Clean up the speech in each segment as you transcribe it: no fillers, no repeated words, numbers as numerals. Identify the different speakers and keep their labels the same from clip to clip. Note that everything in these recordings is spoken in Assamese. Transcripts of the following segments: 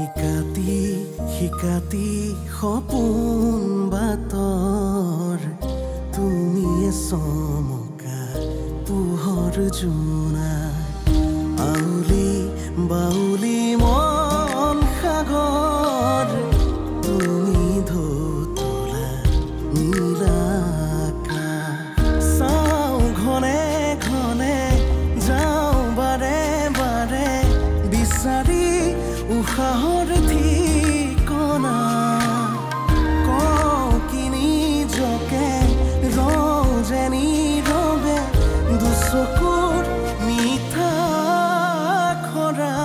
Speaker 1: ইকাতি শিকাতি সপোন বাতৰ তুমিয়ে চমকা পোহৰ জোনা আউলি বাউলি মন সাগৰ তুমি ধুতলা নীলা আকাশ চাওঁ ঘনে ঘনে যাওঁ বাৰে বাৰে বিচাৰি উশাহৰ ঠিকনা কওঁ কিনি জকে ৰজেনি ৰবে দুচকুৰ মিঠা খৰা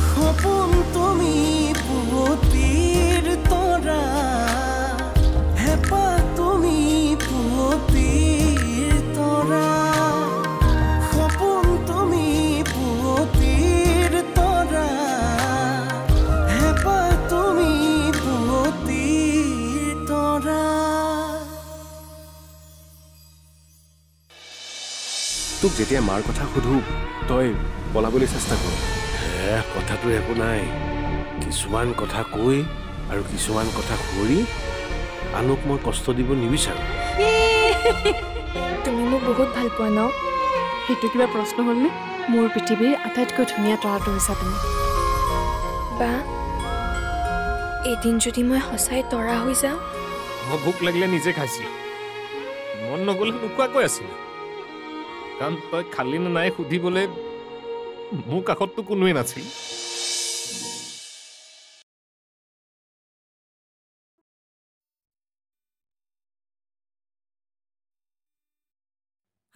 Speaker 1: সপোন তুমি পুৱতিৰ তৰা হেঁপাহ তুমি পুৱতিৰ তৰা সপোন তুমি পুৱতিৰ তৰা হেঁপাহ তুমি পুৱতিৰ তৰা।
Speaker 2: তোক যেতিয়া মাৰ কথা সুধো তই পলাবলৈ চেষ্টা কৰ।
Speaker 3: কথাটো একো নাই, কিছুমান কথা কৈ আৰু কিছুমান কথা কৰি আনক মই কষ্ট দিব নিবিচাৰো।
Speaker 4: তুমি মোক বহুত ভাল পোৱা ন? সেইটো কিবা প্ৰশ্ন হ'লনে? মোৰ পৃথিৱীৰ আটাইতকৈ ধুনীয়া তৰাটো হৈছা তুমি। বা এদিন যদি মই সঁচাই তৰা হৈ যাওঁ?
Speaker 5: মই ভোক লাগিলে নিজে খাইছিলো, মন নগ'লে নোখোৱাকৈ আছিলো, কাৰণ তই খালি নে নাই সুধিবলৈ মোৰ কাষততো কোনোৱে নাছিল।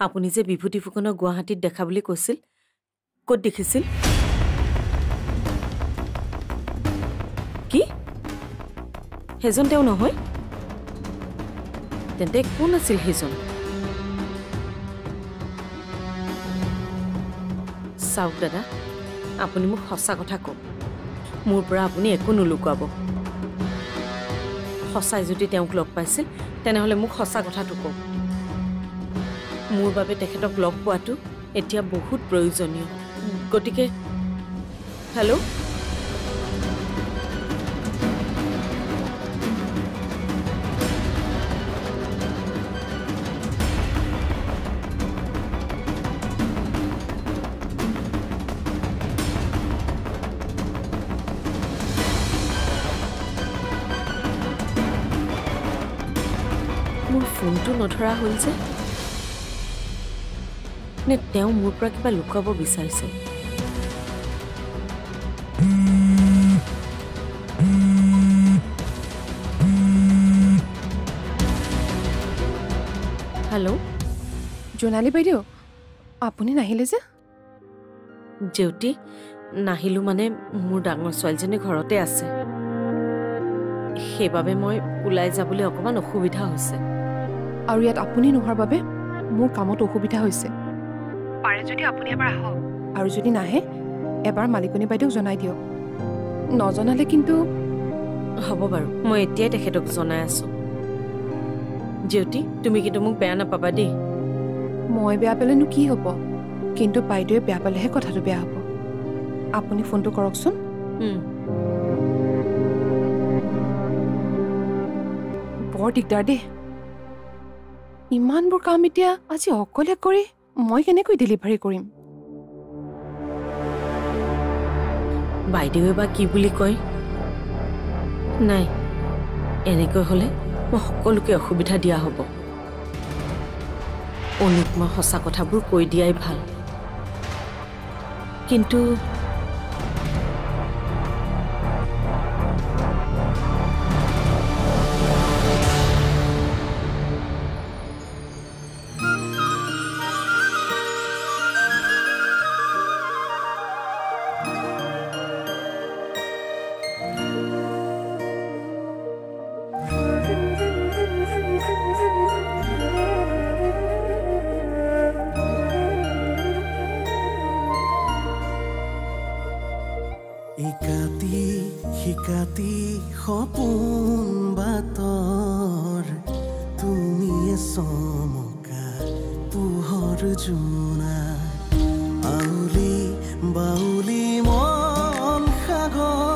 Speaker 6: আপুনি যে বিভূতি ফুকনক গুৱাহাটীত দেখা বুলি কৈছিল, ক'ত দেখিছিল? কি সেইজন তেওঁ নহয়? তেন্তে কোন আছিল সেইজন? চাওক দাদা, আপুনি মোক সঁচা কথা কওক, মোৰ পৰা আপুনি একো নুলুকুৱাব। সঁচাই যদি তেওঁক লগ পাইছিল তেনেহ'লে মোক সঁচা কথাটো কওক। মোৰ বাবে তেখেতক লগ পোৱাটো এতিয়া বহুত প্ৰয়োজনীয়। গতিকে হেল্ল', মোৰ ফোনটো নধৰা হ'ল যে, নে তেওঁ মোৰ পৰা কিবা লুকুৱাব বিচাৰিছে? হেল্ল',
Speaker 4: জোনালী বাইদেউ, আপুনি নাহিলে যে?
Speaker 6: জেউতি, নাহিলোঁ মানে মোৰ ডাঙৰ ছোৱালীজনী ঘৰতে আছে, সেইবাবে মই ওলাই যাবলৈ অকণমান অসুবিধা হৈছে।
Speaker 4: আৰু ইয়াত আপুনি নোহোৱাৰ বাবে মোৰ কামত অসুবিধা হৈছে। পাৰে যদি আপুনি এবাৰ আহক, আৰু যদি নাহে এবাৰ মালিকনী বাইদেউক জনাই দিয়ক। নজনালে কিন্তু
Speaker 6: হ'ব বাৰু, মই এতিয়াই তেখেতক জনাই আছোঁ। জেউতি, তুমি কিন্তু মোক বেয়া নাপাবা দেই।
Speaker 4: মই বেয়া পালেনো কি হ'ব, কিন্তু বাইদেৱে বেয়া পালেহে কথাটো বেয়া হ'ব। আপুনি ফোনটো কৰকচোন। বৰ দিগদাৰ দেই, ইমানবোৰ কাম এতিয়া আজি অকলে কৰি মই কেনেকৈ ডেলিভাৰী কৰিম?
Speaker 6: বাইদেৱে বা কি বুলি কয়? নাই, এনেকৈ হ'লে মই সকলোকে অসুবিধা দিয়া হ'ব। অনুক মই সঁচা কথাবোৰ কৈ দিয়াই ভাল। কিন্তু
Speaker 1: ইকাতি শিকাতি সপোন বাতৰ তুমিয়ে চমকা পোহৰ জোনা আউলি বাউলি মন সাগৰ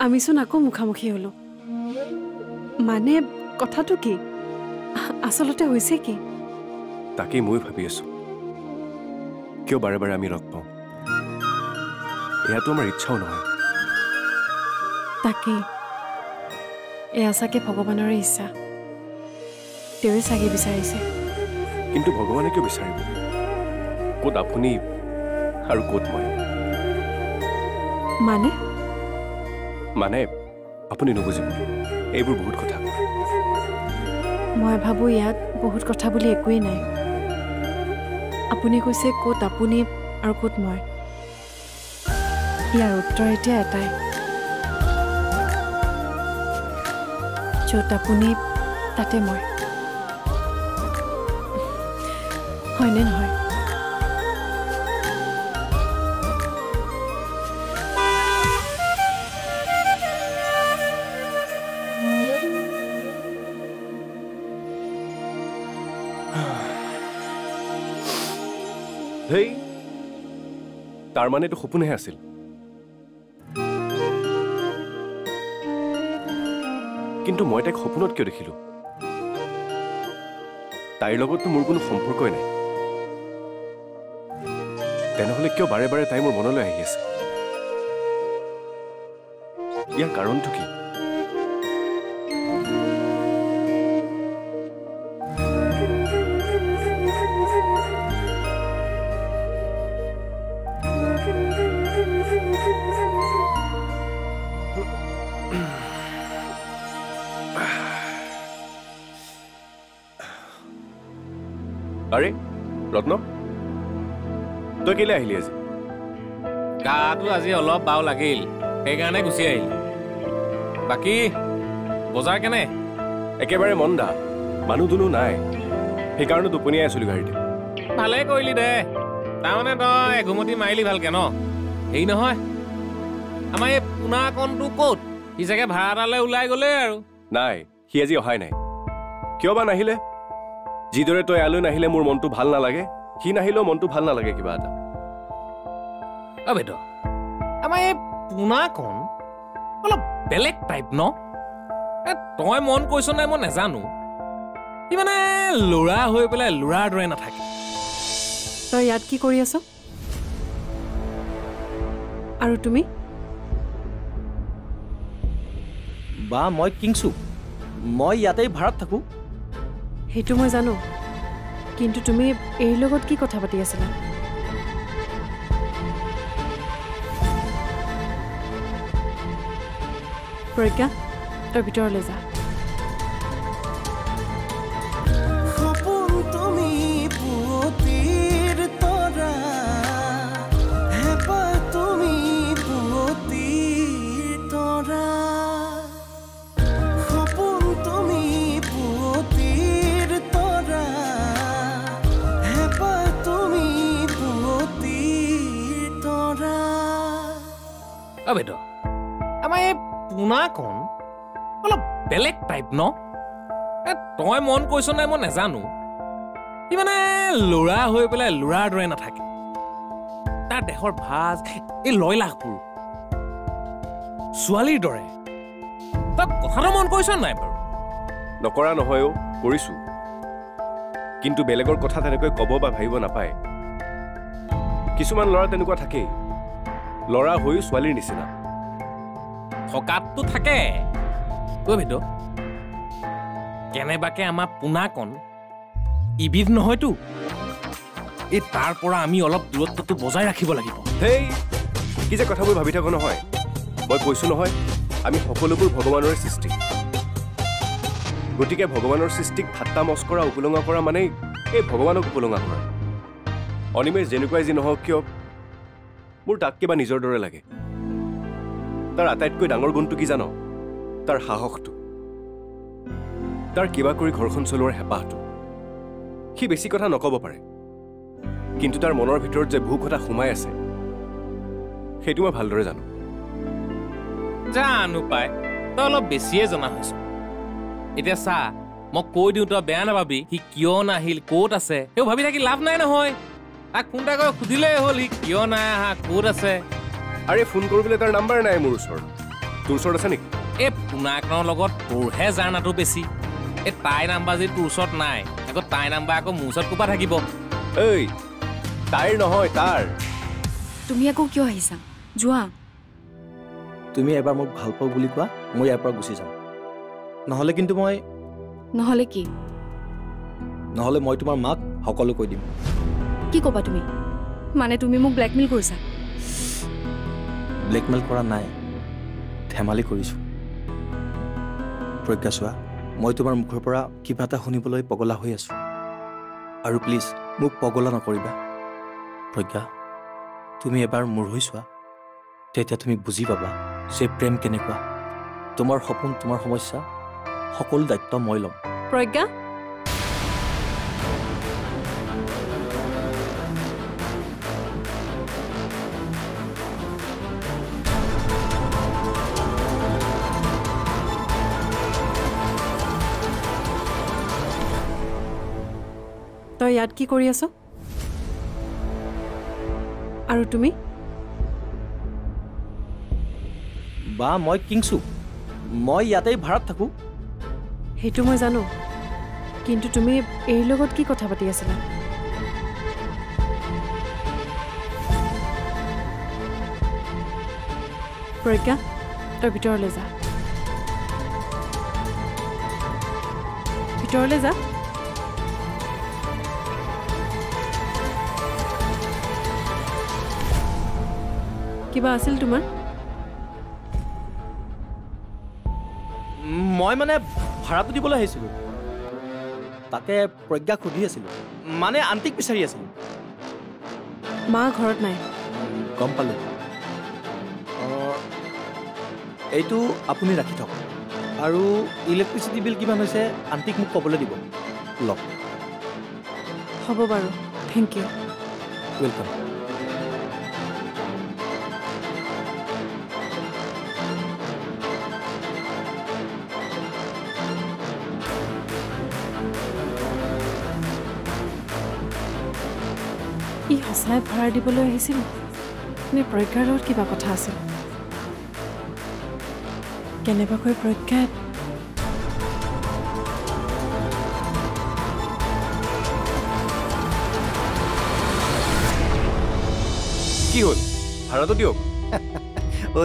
Speaker 7: আমিচোন আকৌ মুখামুখি হলো মানে কথাটো কি আচলতে হৈছে কি
Speaker 2: তাকেই মই ভাবি আছো কিয় বাৰে বাৰে আমি লগ পাওঁ এয়াতো আমাৰ ইচ্ছাও নহয়
Speaker 7: তাকেই এয়া চাগে ভগৱানৰে ইচ্ছা তেওঁৱে চাগে বিচাৰিছে
Speaker 2: কিন্তু ভগৱানে কিয় বিচাৰিব ক'ত আপুনি আৰু ক'ত মই
Speaker 7: মানে
Speaker 2: মানে আপুনি নুবুজিব এইবোৰ বহুত কথা
Speaker 7: মই ভাবোঁ ইয়াত বহুত কথা বুলি একোৱেই নাই আপুনি কৈছে ক'ত আপুনি আৰু ক'ত মই ইয়াৰ উত্তৰ এতিয়া এটাই য'ত আপুনি তাতে মই হয়নে নহয়
Speaker 2: হেই তাৰ মানে এইটো সপোনহে আছিল কিন্তু মই তাইক সপোনত কিয় দেখিলো তাইৰ লগততো মোৰ কোনো সম্পৰ্কই নাই তেনেহ'লে কিয় বাৰে বাৰে তাই মোৰ মনলৈ আহি আছে ইয়াৰ কাৰণটো কি আৰে ৰত্ন তই কেলে আহিলি আজি
Speaker 5: গাটো আজি অলপ বাও লাগিল সেইকাৰণে গুচি আহিল বাকী বজাৰ কেনে
Speaker 2: একেবাৰে মন্দা মানুহ দুনো নাই সেইকাৰণে টোপনিয়াই আছিলো গাড়ীতে
Speaker 5: ভালে কৰিলি দে তাৰমানে তই এঘুমতি মাৰিলি ভালকে ন হেৰি নহয় আমাৰ এই পোনাকণটো ক'ত সি চাগে ভাড়া এটালৈ ওলাই গ'লে আৰু
Speaker 2: নাই সি আজি অহাই নাই কিয় বা নাহিলে যিদৰে তই ইয়ালৈ নাহিলে মোৰ মনটো ভাল নালাগে সি নাহিলেও মনটো ভাল নালাগে কিবা এটা
Speaker 5: বেদ আমাৰ এই পোনাকণ অলপ বেলেগ টাইপ ন তই মন কৈছ নাই মই নাজানো সি মানে ল'ৰা হৈ পেলাই ল'ৰাৰ দৰে নাথাকে
Speaker 7: তই ইয়াত কি কৰি আছ আৰু তুমি
Speaker 8: বা মই কিংছু মই ইয়াতেই ভাড়াত থাকোঁ
Speaker 7: সেইটো মই জানো কিন্তু তুমি এই লগত কি কথা পাতি আছিলা প্ৰজ্ঞা তই ভিতৰলৈ যা
Speaker 1: সপোন তুমি পুৱতিৰ তৰা হেঁপাহ তুমি পুৱতিৰ তৰা সপোন তুমি পুৱতিৰ তৰা হেঁপাহ তুমি পুৱতিৰ তৰা
Speaker 5: বেদ আমাৰ এই পোনাকণ অলপ বেলেগ টাইপ ন তই মন কৈছ নাই মই নাজানো সি মানে ল'ৰা হৈ পেলাই ল'ৰাৰ দৰে নাথাকে তাৰ দেহৰ ভাজ এই লয়লাসবোৰ ছোৱালীৰ দৰে তই কথাটো মন কৈছ নাই বাৰু
Speaker 2: নকৰা নহয়ও কৰিছো কিন্তু বেলেগৰ কথা তেনেকৈ ক'ব বা ভাবিব নাপায় কিছুমান ল'ৰা তেনেকুৱা থাকেই ল'ৰা হৈও ছোৱালীৰ নিচিনা
Speaker 5: থকাতটো থাকে ভেদ কেনেবাকে আমাৰ পোনাকণ ইবিধ নহয়তো এই তাৰ পৰা আমি অলপ দূৰত্বটো বজাই ৰাখিব লাগিব
Speaker 2: হেই কি যে কথাবোৰ ভাবি থাকো নহয় মই কৈছো নহয় আমি সকলোবোৰ ভগৱানৰে সৃষ্টি গতিকে ভগৱানৰ সৃষ্টিক ঠাট্টা মস্কৰা উপলঙা কৰা মানেই এই ভগৱানক উপলঙা কৰা অনিমেষ যেনেকুৱাই যি নহওক কিয় মোৰ তাক কিবা নিজৰ দৰে লাগে তাৰ আটাইতকৈ ডাঙৰ গুণটো কি জানো তাৰ সাহসটো তাৰ কিবা কৰি ঘৰখন চলোৱাৰ হেঁপাহটো সি বেছি কথা নক'ব পাৰে কিন্তু তাৰ মনৰ ভিতৰত যে ভোক এটা সোমাই আছে সেইটো মই ভালদৰে জানো
Speaker 5: জানো পাই তই অলপ বেছিয়ে জনা হৈছ এতিয়া চা মই কৈ দিওঁ তই বেয়া নাপাবি সি কিয় নাহিল ক'ত আছে সেই ভাবি থাকি লাভ নাই নহয় তাক ফোন এটা কৰি সুধিলেই হ'ল সি কিয় নাই আহা ক'ত আছে
Speaker 2: আৰে ফোন কৰিবলৈ তাৰ নাম্বাৰ নাই মোৰ ওচৰত তোৰ ওচৰত আছে নেকি?
Speaker 5: এই পুনাকনৰ লগত তোৰহে জাৰ্ণাটো বেছি। এই তাইৰ নাম্বাৰ যদি তোৰ ওচৰত নাই, আকৌ তাইৰ নাম্বাৰ আকৌ মোৰ ওচৰত ক'ৰপৰা থাকিব?
Speaker 2: এই তাইৰ নহয়, তাৰ।
Speaker 7: তুমি আকৌ কিয় আহিছা? যোৱা।
Speaker 8: তুমি এবাৰ মোক ভাল পাওঁ বুলি কোৱা, মই ইয়াৰ পৰা গুচি যাম। নহ'লে কিন্তু
Speaker 7: নহ'লে কি?
Speaker 8: নহ'লে মই তোমাৰ মাক সকলো কৈ দিম।
Speaker 7: কি ক'বা তুমি? মানে তুমি মোক ব্লেকমেইল কৰিছা?
Speaker 8: ব্লেকমেইল কৰা নাই, ধেমালি কৰিছোঁ। প্ৰজ্ঞা চোৱা, মই তোমাৰ মুখৰ পৰা কিবা এটা শুনিবলৈ পগলা হৈ আছোঁ। আৰু প্লিজ মোক পগলা নকৰিবা। প্ৰজ্ঞা, তুমি এবাৰ মোৰ হৈ চোৱা, তেতিয়া তুমি বুজি পাবা যে প্ৰেম কেনেকুৱা। তোমাৰ সপোন, তোমাৰ সমস্যা, সকলো দায়িত্ব মই ল'ম।
Speaker 7: প্ৰজ্ঞা, তই ইয়াত কি কৰি আছ? আৰু তুমি?
Speaker 8: বা মই কিংছু, মই ইয়াতেই ভাড়াত থাকোঁ।
Speaker 7: সেইটো মই জানো, কিন্তু তুমি এৰিৰ লগত কি কথা পাতি আছিলা? প্ৰজ্ঞা, তই ভিতৰলৈ যা। ভিতৰলৈ যা। কিবা আছিল তোমাৰ?
Speaker 8: মই মানে ভাড়াটো দিবলৈ আহিছিলোঁ, তাকে প্ৰজ্ঞাক সুধি আছিলোঁ, মানে আণ্টিক বিচাৰি আছিলোঁ।
Speaker 7: মা ঘৰত নাই।
Speaker 8: গম পালোঁ। এইটো আপুনি ৰাখি থওক, আৰু ইলেক্ট্ৰিচিটি বিল কিমান হৈছে আণ্টিক মোক ক'বলৈ দিব। লওক।
Speaker 7: হ'ব বাৰু, থেংক ইউ।
Speaker 8: ৱেলকাম।
Speaker 7: ই সঁচাই ভাড়া দিবলৈ আহিছিল নে প্ৰজ্ঞাৰ লগত কিবা কথা আছিল? কেনেবাকৈ প্ৰজ্ঞাই
Speaker 2: কি হ'ল? ভাড়াটো দিয়ক।
Speaker 9: ঐ,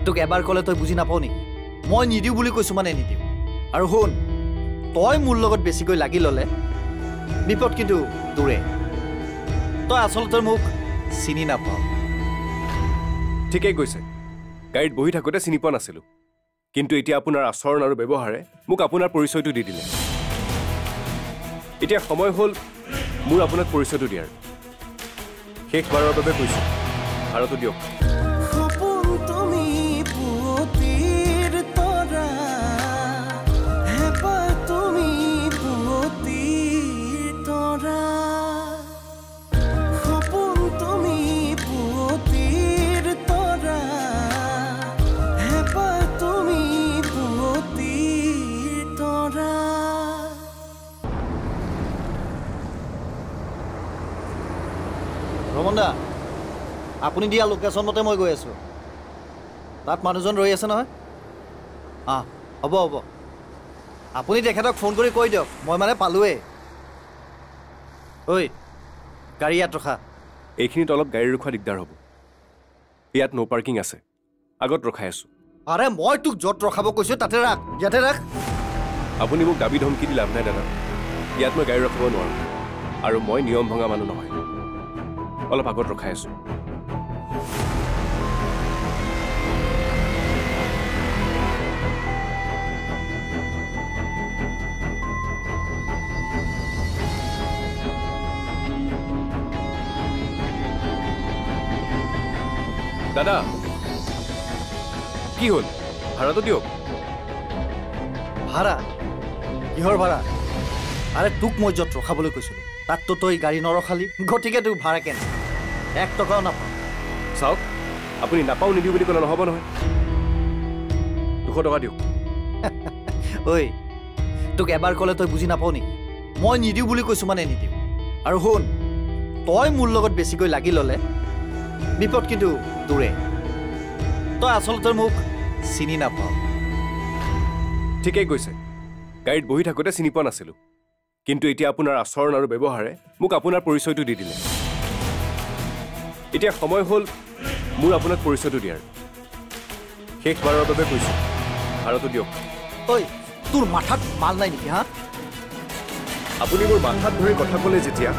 Speaker 9: তোক এবাৰ ক'লে তই বুজি নাপাওঁ নেকি? মই নিদিওঁ বুলি কৈছোঁ মানে নিদিওঁ। আৰু শুন, তই মোৰ লগত বেছিকৈ লাগি ল'লে বিপদ কিন্তু দূৰে। তই আচলতে মোক চিনি নাপাওঁ।
Speaker 2: ঠিকেই কৈছে, গাড়ীত বহি থাকোঁতে চিনি পোৱা নাছিলোঁ, কিন্তু এতিয়া আপোনাৰ আচৰণ আৰু ব্যৱহাৰে মোক আপোনাৰ পৰিচয়টো দি দিলে। এতিয়া সময় হ'ল মোৰ আপোনাক পৰিচয়টো দিয়াৰ। শেষবাৰৰ বাবে কৈছোঁ, ভাড়াটো দিয়ক।
Speaker 1: সপোন তুমি পুৱতিৰ তৰা, হেঁপাহ তুমি পুৱতিৰ তৰা। সপোন তুমি পুৱতিৰ তৰা, হেঁপাহ তুমি পুৱতিৰ তৰা।
Speaker 9: ৰমন দা, আপুনি দিয়া লোকেশ্যন মতে মই গৈ আছোঁ। তাত মানুহজন ৰৈ আছে নহয়। হ'ব হ'ব, আপুনি তেখেতক ফোন কৰি কৈ দিয়ক মই মানে পালোৱেই। ঐ, গাড়ী ইয়াত ৰখা।
Speaker 2: এইখিনিত অলপ গাড়ী ৰখোৱা দিগদাৰ হ'ব। ইয়াত ন' পাৰ্কিং আছে, আগত ৰখাই আছোঁ।
Speaker 9: আৰে মই তোক য'ত ৰখাব কৈছোঁ তাতে ৰাখ, ইয়াতে ৰাখ।
Speaker 2: আপুনি মোক দাবী ধমকি দি লাভ নাই দাদা। ইয়াত মই গাড়ী ৰখাব নোৱাৰোঁ, আৰু মই নিয়ম ভঙা মানুহ নহয়। অলপ আগত ৰখাই আছোঁ। দাদা, কি হ'ল? ভাড়াটো দিয়ক।
Speaker 9: ভাড়া? কিহৰ ভাড়া? আৰে তোক মই য'ত ৰখাবলৈ কৈছিলোঁ তাততো তই গাড়ী নৰখালি, গতিকে তোক ভাড়া কেনে? 1 টকাও নাপাওঁ।
Speaker 2: চাওক, আপুনি নাপাওঁ নিদিওঁ বুলি ক'লে নহ'ব নহয়। 200 টকা দিয়ক।
Speaker 9: ঐ, তোক এবাৰ ক'লে তই বুজি নাপাওঁ নেকি? মই নিদিওঁ বুলি কৈছোঁ মানে নিদিওঁ। আৰু শুন, তই মোৰ লগত বেছিকৈ লাগি ল'লে বিপদ কিন্তু দূৰে। তই আচলতে মোক চিনি নাপাওঁ।
Speaker 2: ঠিকেই কৈছে, গাড়ীত বহি থাকোঁতে চিনি পোৱা নাছিলোঁ, কিন্তু এতিয়া আপোনাৰ আচৰণ আৰু ব্যৱহাৰে মোক আপোনাৰ পৰিচয়টো দি দিলে। এতিয়া সময় হ'ল মোৰ আপোনাক পৰিচয়টো দিয়াৰ। শেষবাৰৰ বাবে কৈছোঁ, ভাড়াটো দিয়ক।
Speaker 9: ঐ, তোৰ মাথাত মাল নাই নেকি? হা,
Speaker 2: আপুনি মোৰ মাথাত ধৰি কথা ক'লে যেতিয়া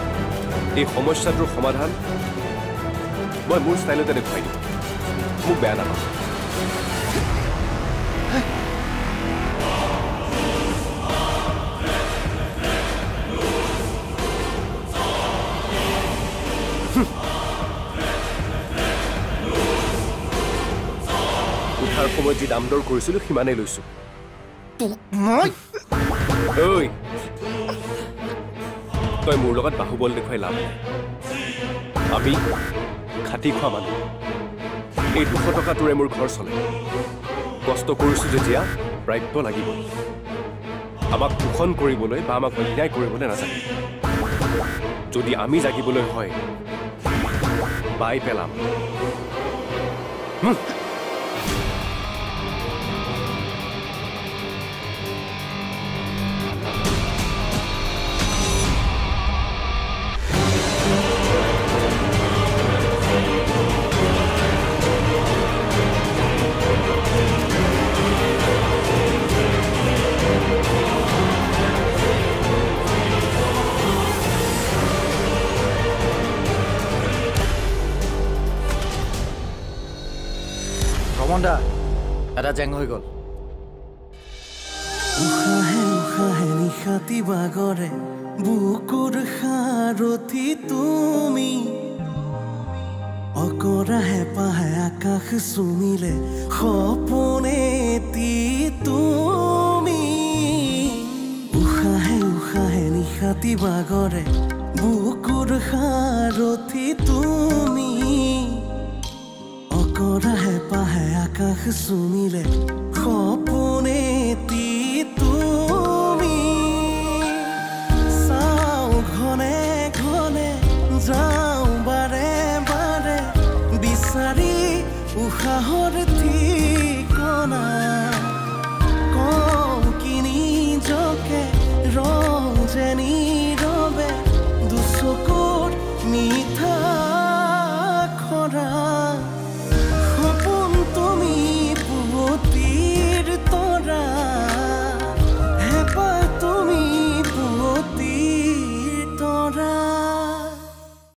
Speaker 2: এই সমস্যাটোৰ সমাধান মই মোৰ ষ্টাইলতে দেখুৱাই দিম। মোক বেয়া নাপাব। উঠাৰ সময়ত যি দাম দৰ কৰিছিলোঁ সিমানেই লৈছোঁ। ঐ, তই মোৰ লগত বাহুবল দেখুৱাই লাভ নাই। আমি খাটি খোৱা মানুহ। এই 200 টকাটোৰে মোৰ ঘৰ চলে। কষ্ট কৰিছোঁ যেতিয়া প্ৰাপ্য লাগিব। আমাক শোষণ কৰিবলৈ বা আমাক অন্যায় কৰিবলৈ নাজানে। যদি আমি জাগিবলৈ হয় বাই পেলাম।
Speaker 9: ৰমনদা, এটা জেং হৈ গ'ল।
Speaker 1: উশাহে উশাহে নিশাতি বাগৰে বুকুৰ সাৰথি তুমি, অকৰা হেঁপাহে আকাশ চুমিলে সপোনেতি তুমি। উশাহে উশাহে নিশাতি বাগৰে বুকুৰ সাৰথি তুমি, অকৰা হেঁপাহে আকাশ চুমিলে সপোনেতি তুমি। চাওঁ ঘনে ঘনে যাওঁ বাৰে বাৰে বিচাৰি উশাহৰ